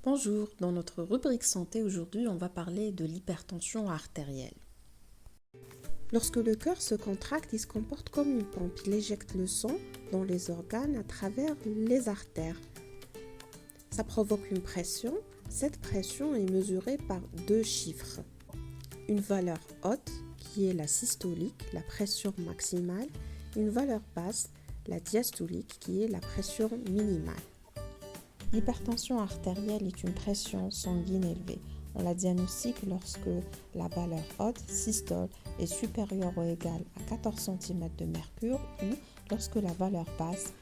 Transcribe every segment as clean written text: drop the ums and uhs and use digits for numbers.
Bonjour, dans notre rubrique santé aujourd'hui, on va parler de l'hypertension artérielle. Lorsque le cœur se contracte, il se comporte comme une pompe. Il éjecte le sang dans les organes à travers les artères. Ça provoque une pression. Cette pression est mesurée par deux chiffres. Une valeur haute, qui est la systolique, la pression maximale, une valeur basse, la diastolique, qui est la pression minimale. L'hypertension artérielle est une pression sanguine élevée. On la diagnostique lorsque la valeur haute, systole, est supérieure ou égale à 14 cm de mercure ou lorsque la valeur basse,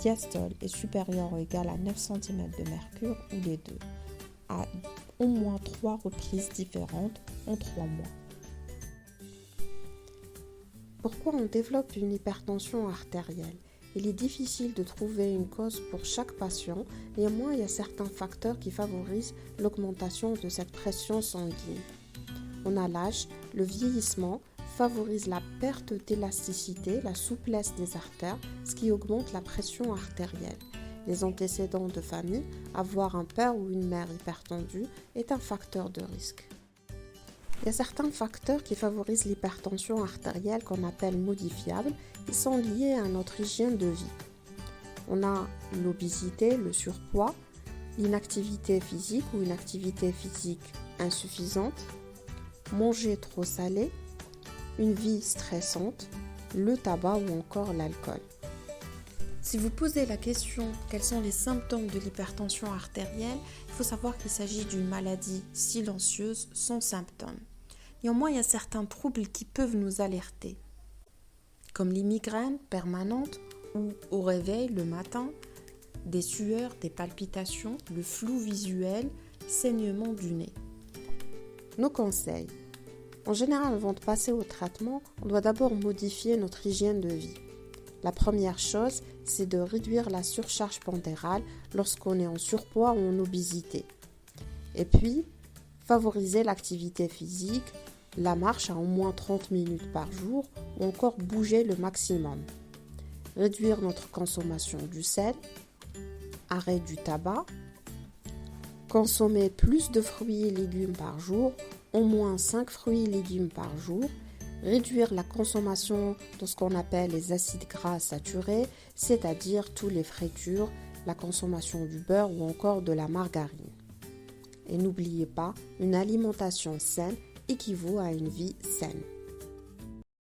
diastole, est supérieure ou égale à 9 cm de mercure ou les deux, à au moins 3 reprises différentes en 3 mois. Pourquoi on développe une hypertension artérielle ? Il est difficile de trouver une cause pour chaque patient, néanmoins il y a certains facteurs qui favorisent l'augmentation de cette pression sanguine. On a l'âge, le vieillissement favorise la perte d'élasticité, la souplesse des artères, ce qui augmente la pression artérielle. Les antécédents de famille, avoir un père ou une mère hypertendue est un facteur de risque. Il y a certains facteurs qui favorisent l'hypertension artérielle qu'on appelle modifiables. Ils sont liés à notre hygiène de vie. On a l'obésité, le surpoids, l'inactivité physique ou une activité physique insuffisante, manger trop salé, une vie stressante, le tabac ou encore l'alcool. Si vous posez la question quels sont les symptômes de l'hypertension artérielle, il faut savoir qu'il s'agit d'une maladie silencieuse sans symptômes. Néanmoins, il y a certains troubles qui peuvent nous alerter, comme les migraines permanentes ou au réveil le matin, des sueurs, des palpitations, le flou visuel, saignement du nez. Nos conseils. En général, avant de passer au traitement, on doit d'abord modifier notre hygiène de vie. La première chose, c'est de réduire la surcharge pondérale lorsqu'on est en surpoids ou en obésité. Et puis, favoriser l'activité physique, la marche à au moins 30 minutes par jour ou encore bouger le maximum. Réduire notre consommation du sel, arrêt du tabac, consommer plus de fruits et légumes par jour, au moins 5 fruits et légumes par jour, réduire la consommation de ce qu'on appelle les acides gras saturés, c'est-à-dire tous les fritures, la consommation du beurre ou encore de la margarine. Et n'oubliez pas, une alimentation saine équivaut à une vie saine.